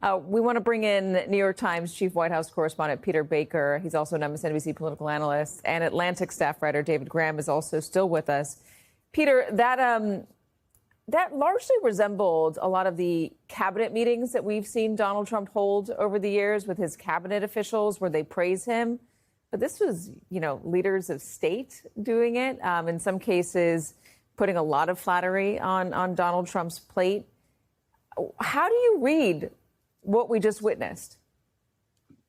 We want to bring in New York Times Chief White House correspondent Peter Baker. He's also an MSNBC political analyst, and Atlantic staff writer David Graham is also still with us. Peter, that largely resembled a lot of the cabinet meetings that we've seen Donald Trump hold over the years with his cabinet officials, where they praise him. But this was, leaders of state doing it. In some cases, putting a lot of flattery on Donald Trump's plate. How do you read what we just witnessed?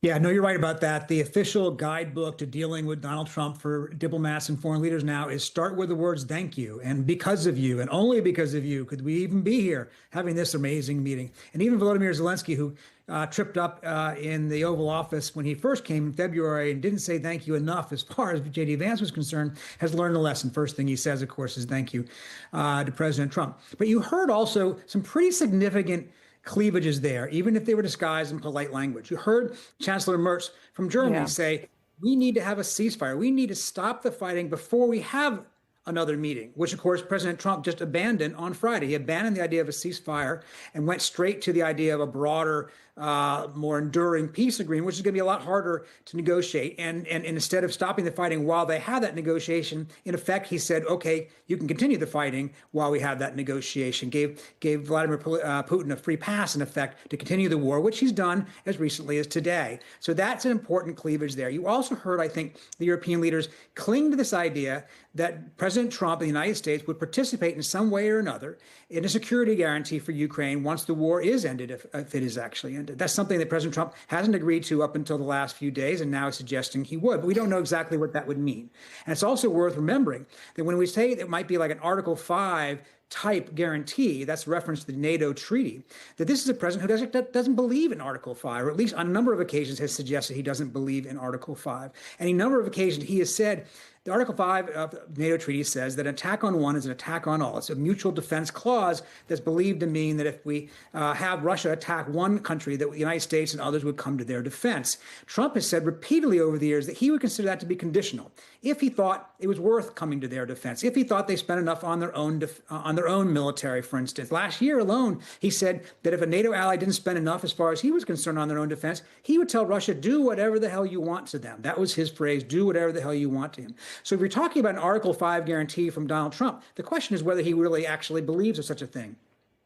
Yeah, no, you're right about that. The official guidebook to dealing with Donald Trump for diplomats and foreign leaders now is start with the words "thank you" and "because of you" and "only because of you" could we even be here having this amazing meeting. And even Volodymyr Zelensky, who tripped up in the Oval Office when he first came in February and didn't say thank you enough as far as J.D. Vance was concerned, has learned a lesson. First thing he says, of course, is thank you to President Trump. But you heard also some pretty significant cleavages there, even if they were disguised in polite language. You heard Chancellor Merz from Germany say, we need to have a ceasefire. We need to stop the fighting before we have another meeting, which, of course, President Trump just abandoned on Friday. He abandoned the idea of a ceasefire and went straight to the idea of a broader, more enduring peace agreement, which is going to be a lot harder to negotiate. And instead of stopping the fighting while they had that negotiation, in effect, he said, OK, you can continue the fighting while we have that negotiation, gave Vladimir Putin a free pass, in effect, to continue the war, which he's done as recently as today. So that's an important cleavage there. You also heard, I think, the European leaders cling to this idea that President Trump in the United States would participate in some way or another in a security guarantee for Ukraine once the war is ended, if it is actually ended. That's something that President Trump hasn't agreed to up until the last few days, and now is suggesting he would. But we don't know exactly what that would mean. And it's also worth remembering that when we say that it might be like an Article 5 type guarantee, that's reference to the NATO treaty, that this is a president who doesn't believe in Article 5, or at least on a number of occasions has suggested he doesn't believe in Article 5. And a number of occasions he has said the Article 5 of the NATO treaty says that an attack on one is an attack on all. It's a mutual defense clause that's believed to mean that if we have Russia attack one country, that the United States and others would come to their defense. Trump has said repeatedly over the years that he would consider that to be conditional if he thought it was worth coming to their defense, if he thought they spent enough on their own military, for instance. Last year alone, he said that if a NATO ally didn't spend enough as far as he was concerned on their own defense, he would tell Russia, do whatever the hell you want to them. That was his phrase, do whatever the hell you want to him. So if you're talking about an Article 5 guarantee from Donald Trump, the question is whether he really actually believes of such a thing.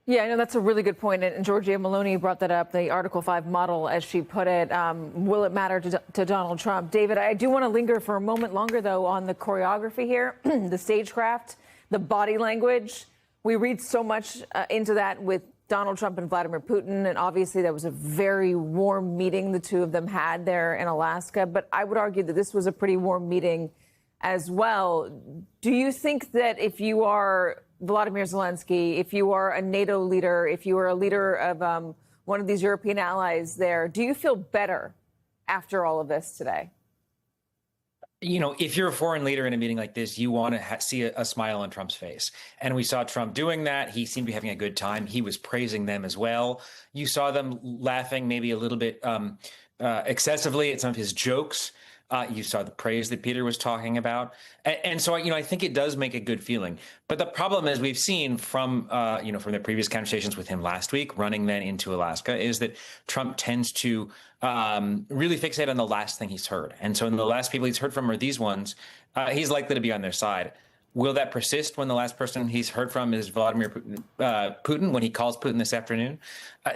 Yeah, I know that's a really good point. And Giorgia Meloni brought that up, the Article 5 model, as she put it. Will it matter to Donald Trump? David, I do want to linger for a moment longer, though, on the choreography here, the stagecraft, the body language. We read so much into that with Donald Trump and Vladimir Putin. And obviously, that was a very warm meeting the two of them had there in Alaska. But I would argue that this was a pretty warm meeting as well. Do you think that if you are Volodymyr Zelensky, if you are a NATO leader, if you are a leader of one of these European allies there, do you feel better after all of this today? If you're a foreign leader in a meeting like this, you want to see a smile on Trump's face. And we saw Trump doing that. He seemed to be having a good time. He was praising them as well. You saw them laughing maybe a little bit excessively at some of his jokes. You saw the praise that Peter was talking about. And so, I think it does make a good feeling. But the problem is we've seen from the previous conversations with him last week, running then into Alaska, is that Trump tends to really fixate on the last thing he's heard. And so in the last people he's heard from are these ones, he's likely to be on their side. Will that persist when the last person he's heard from is Vladimir Putin, when he calls Putin this afternoon?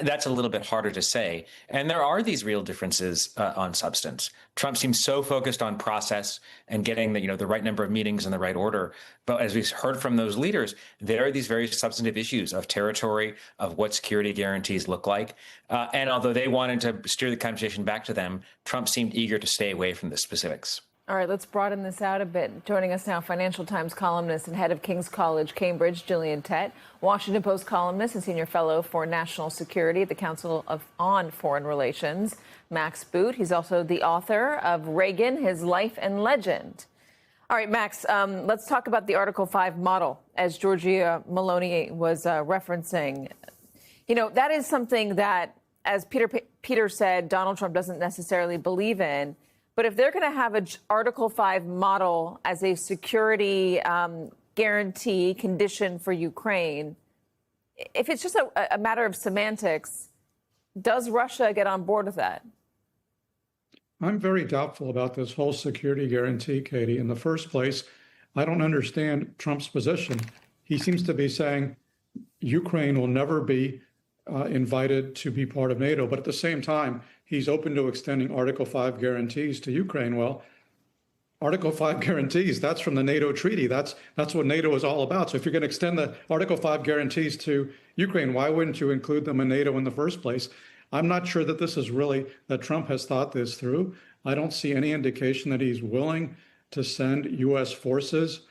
That's a little bit harder to say. And there are these real differences on substance. Trump seems so focused on process and getting the right number of meetings in the right order. But as we've heard from those leaders, there are these very substantive issues of territory, of what security guarantees look like. And although they wanted to steer the conversation back to them, Trump seemed eager to stay away from the specifics. All right, let's broaden this out a bit. Joining us now, Financial Times columnist and head of King's College, Cambridge, Gillian Tett, Washington Post columnist and senior fellow for national security at the Council on Foreign Relations, Max Boot. He's also the author of Reagan, His Life and Legend. All right, Max, let's talk about the Article 5 model, as Giorgia Meloni was referencing. That is something that, as Peter said, Donald Trump doesn't necessarily believe in. But if they're going to have an Article 5 model as a security guarantee condition for Ukraine, if it's just a matter of semantics, Does Russia get on board with that? I'm very doubtful about this whole security guarantee, Katie. In the first place, I don't understand Trump's position. He seems to be saying Ukraine will never be invited to be part of NATO, but at the same time, he's open to extending Article 5 guarantees to Ukraine. Well, Article 5 guarantees, that's from the NATO treaty. That's what NATO is all about. So if you're going to extend the Article 5 guarantees to Ukraine, why wouldn't you include them in NATO in the first place? I'm not sure that this is really, that Trump has thought this through. I don't see any indication that he's willing to send U.S. forces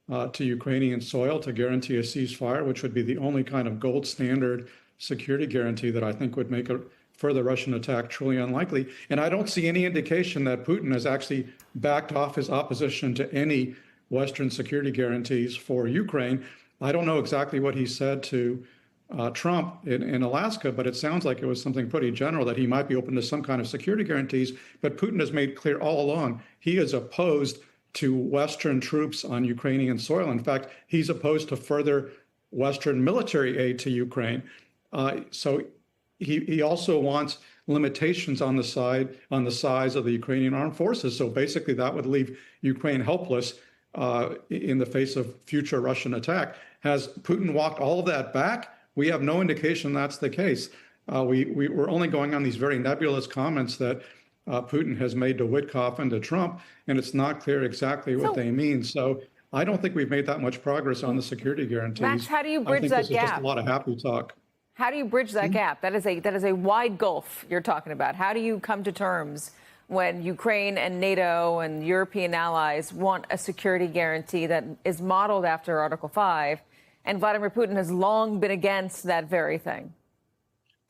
to Ukrainian soil to guarantee a ceasefire, which would be the only kind of gold standard security guarantee that I think would make a further Russian attack truly unlikely. And I don't see any indication that Putin has actually backed off his opposition to any Western security guarantees for Ukraine. I don't know exactly what he said to Trump in Alaska, but it sounds like it was something pretty general that he might be open to some kind of security guarantees. But Putin has made clear all along he is opposed to Western troops on Ukrainian soil. In fact, he's opposed to further Western military aid to Ukraine. So he also wants limitations on the size of the Ukrainian armed forces. So basically, that would leave Ukraine helpless in the face of future Russian attack. Has Putin walked all of that back? We have no indication that's the case. We're only going on these very nebulous comments that Putin has made to Witkoff and to Trump, and it's not clear exactly what they mean. So I don't think we've made that much progress on the security guarantees. Max, how do you bridge that gap? I think this is just a lot of happy talk. How do you bridge that gap? That is a wide gulf you're talking about. How do you come to terms when Ukraine and NATO and European allies want a security guarantee that is modeled after Article 5, and Vladimir Putin has long been against that very thing?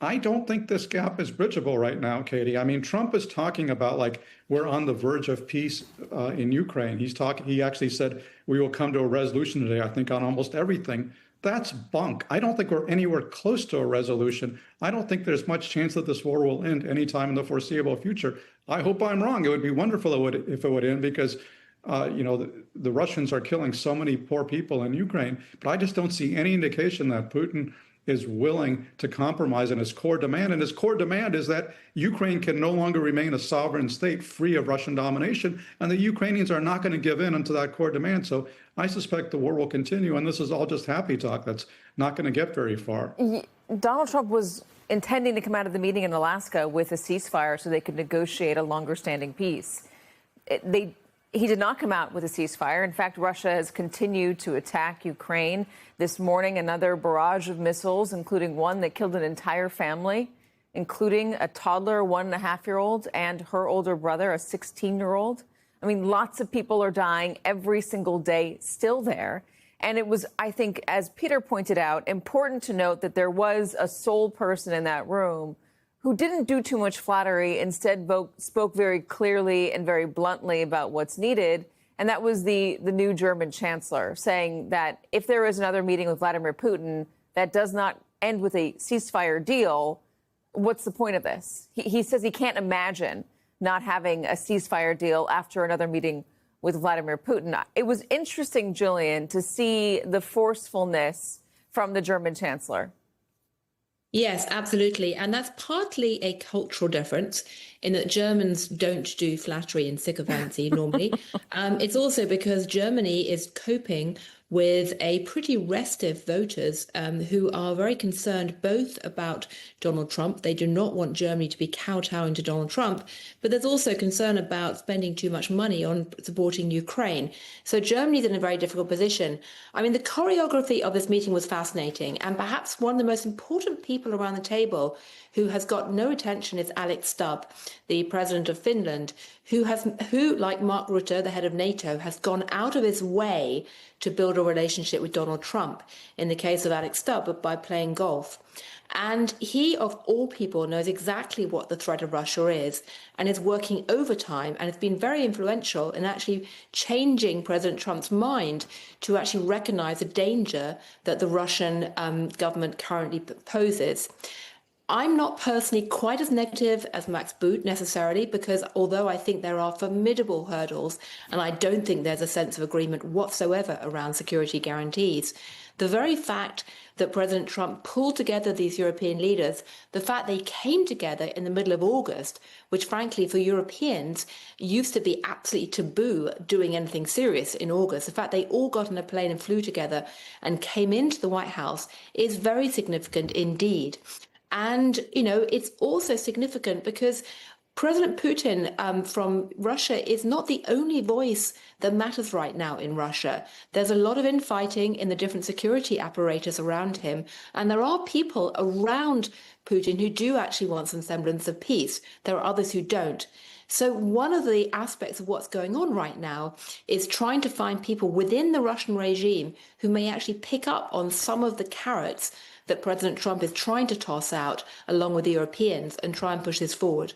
I don't think this gap is bridgeable right now, Katie. I mean, Trump is talking about like we're on the verge of peace in Ukraine. He actually said we will come to a resolution today, I think, on almost everything. That's bunk. I don't think we're anywhere close to a resolution. I don't think there's much chance that this war will end anytime in the foreseeable future. I hope I'm wrong. It would be wonderful if it would end because, the Russians are killing so many poor people in Ukraine. But I just don't see any indication that Putin is willing to compromise on his core demand. And his core demand is that Ukraine can no longer remain a sovereign state free of Russian domination, and the Ukrainians are not going to give in unto that core demand. So I suspect the war will continue, and this is all just happy talk that's not going to get very far. Donald Trump was intending to come out of the meeting in Alaska with a ceasefire so they could negotiate a longer-standing peace. He did not come out with a ceasefire. In fact, Russia has continued to attack Ukraine. This morning, another barrage of missiles, including one that killed an entire family, including a toddler, 1.5-year-old, and her older brother, a 16-year-old. I mean, lots of people are dying every single day still there. And it was, I think, as Peter pointed out, important to note that there was a sole person in that room who didn't do too much flattery, instead spoke very clearly and very bluntly about what's needed. And that was the new German chancellor, saying that if there is another meeting with Vladimir Putin that does not end with a ceasefire deal, what's the point of this? He says he can't imagine not having a ceasefire deal after another meeting with Vladimir Putin. It was interesting, Jillian, to see the forcefulness from the German chancellor. Yes, absolutely. And that's partly a cultural difference in that Germans don't do flattery and sycophancy normally. It's also because Germany is coping with a pretty restive voters who are very concerned both about Donald Trump. They do not want Germany to be kowtowing to Donald Trump, but there's also concern about spending too much money on supporting Ukraine. So Germany's in a very difficult position. I mean, the choreography of this meeting was fascinating, and perhaps one of the most important people around the table who has got no attention is Alex Stubb, the president of Finland, who, like Mark Rutte, the head of NATO, has gone out of his way to build a relationship with Donald Trump, in the case of Alex Stubb, by playing golf. And he, of all people, knows exactly what the threat of Russia is and is working overtime and has been very influential in actually changing President Trump's mind to actually recognize the danger that the Russian government currently poses. I'm not personally quite as negative as Max Boot necessarily, because although I think there are formidable hurdles, and I don't think there's a sense of agreement whatsoever around security guarantees, The very fact that President Trump pulled together these European leaders, the fact they came together in the middle of August, which frankly for Europeans used to be absolutely taboo doing anything serious in August. The fact they all got on a plane and flew together and came into the White House is very significant indeed. And, it's also significant because President Putin from Russia is not the only voice that matters right now in Russia. There's a lot of infighting in the different security apparatus around him. And there are people around Putin who do actually want some semblance of peace. There are others who don't. So one of the aspects of what's going on right now is trying to find people within the Russian regime who may actually pick up on some of the carrots that President Trump is trying to toss out along with the Europeans and try and push this forward.